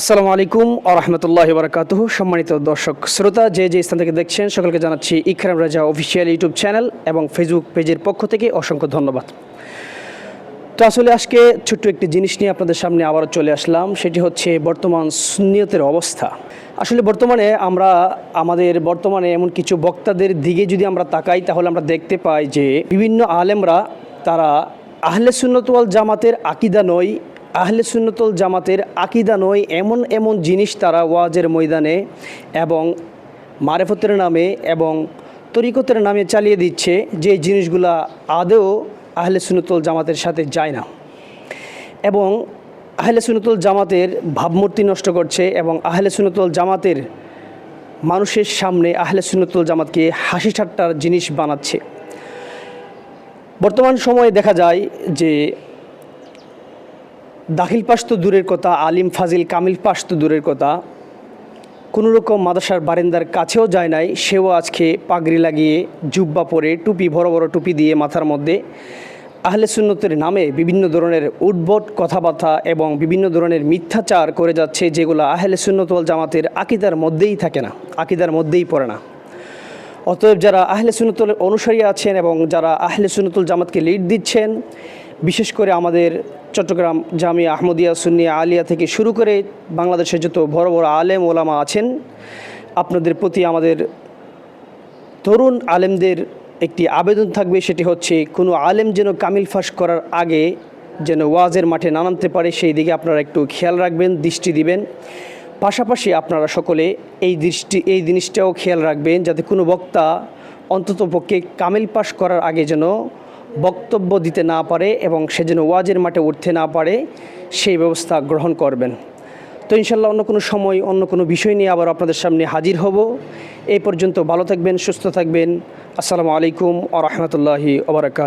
আসসালামু আলাইকুম ওয়া রাহমাতুল্লাহি ওয়া বারাকাতুহু। সম্মানিত দর্শক শ্রোতা, যে স্থান থেকে দেখছেন সকলকে জানাচ্ছি ইকরাম রাজা অফিসিয়াল ইউটিউব চ্যানেল এবং ফেসবুক পেজের পক্ষ থেকে অসংখ্য ধন্যবাদ। তো আসলে আজকে ছোট্ট একটি জিনিস নিয়ে আপনাদের সামনে আবারও চলে আসলাম, সেটি হচ্ছে বর্তমান সুন্নিয়তের অবস্থা। আসলে বর্তমানে এমন কিছু বক্তাদের দিকে যদি আমরা তাকাই, তাহলে আমরা দেখতে পাই যে বিভিন্ন আলেমরা তারা আহলে সুন্নাত ওয়াল জামাতের আকীদা নয়, এমন এমন জিনিস তারা ওয়াজের ময়দানে এবং মারেফতের নামে এবং তরিকতের নামে চালিয়ে দিচ্ছে, যে জিনিসগুলা আদৌ আহলে সুন্নাত ওয়াল জামাতের সাথে যায় না এবং আহলে সুন্নাত ওয়াল জামাতের ভাবমূর্তি নষ্ট করছে এবং আহলে সুন্নাত ওয়াল জামাতের মানুষের সামনে আহলে সুন্নাত ওয়াল জামাতকে হাসি ঠাট্টার জিনিস বানাচ্ছে। বর্তমান সময়ে দেখা যায় যে দাখিল পাস তো দূরের কথা, আলিম ফাজিল কামিল পাস তো দূরের কথা, কোনো রকম মাদ্রাসার বারান্দার কাছেও যায় নাই, সেও আজকে পাগড়ি লাগিয়ে জুব্বা পরে টুপি, বড় বড় টুপি দিয়ে মাথার মধ্যে আহলে সুন্নতের নামে বিভিন্ন ধরনের উদ্ভট কথাবার্তা এবং বিভিন্ন ধরনের মিথ্যাচার করে যাচ্ছে, যেগুলো আহলে সুন্নত ওয়াল জামাতের আকীদার মধ্যেই থাকে না, আকীদার মধ্যেই পড়ে না। অতএব যারা আহলে সুন্নত ওয়াল অনুসারী আছেন এবং যারা আহলে সুন্নত ওয়াল জামাতকে লিড দিচ্ছেন, বিশেষ করে আমাদের চট্টগ্রাম জামিয়া আহমদিয়া সুন্নিয়া আলিয়া থেকে শুরু করে বাংলাদেশের যত বড় বড় আলেম ওলামা আছেন, আপনাদের প্রতি আমাদের তরুণ আলেমদের একটি আবেদন থাকবে, সেটি হচ্ছে কোনো আলেম যেন কামিল ফাঁস করার আগে যেন ওয়াজের মাঠে না নামতে পারে, সেই দিকে আপনারা একটু খেয়াল রাখবেন, দৃষ্টি দিবেন। পাশাপাশি আপনারা সকলে এই জিনিসটাও খেয়াল রাখবেন যাতে কোনো বক্তা অন্ততপক্ষে কামিল পাশ করার আগে যেন বক্তব্য দিতে না পারে এবং সে যেন ওয়াজের মাঠে উঠতে না পারে, সেই ব্যবস্থা গ্রহণ করবেন। তো ইনশাল্লাহ অন্য কোনো সময় অন্য কোনো বিষয় নিয়ে আবার আপনাদের সামনে হাজির হব। এই পর্যন্ত ভালো থাকবেন, সুস্থ থাকবেন। আসসালামু আলাইকুম ওয়া রাহমাতুল্লাহি ওয়া বারাকাতুহু।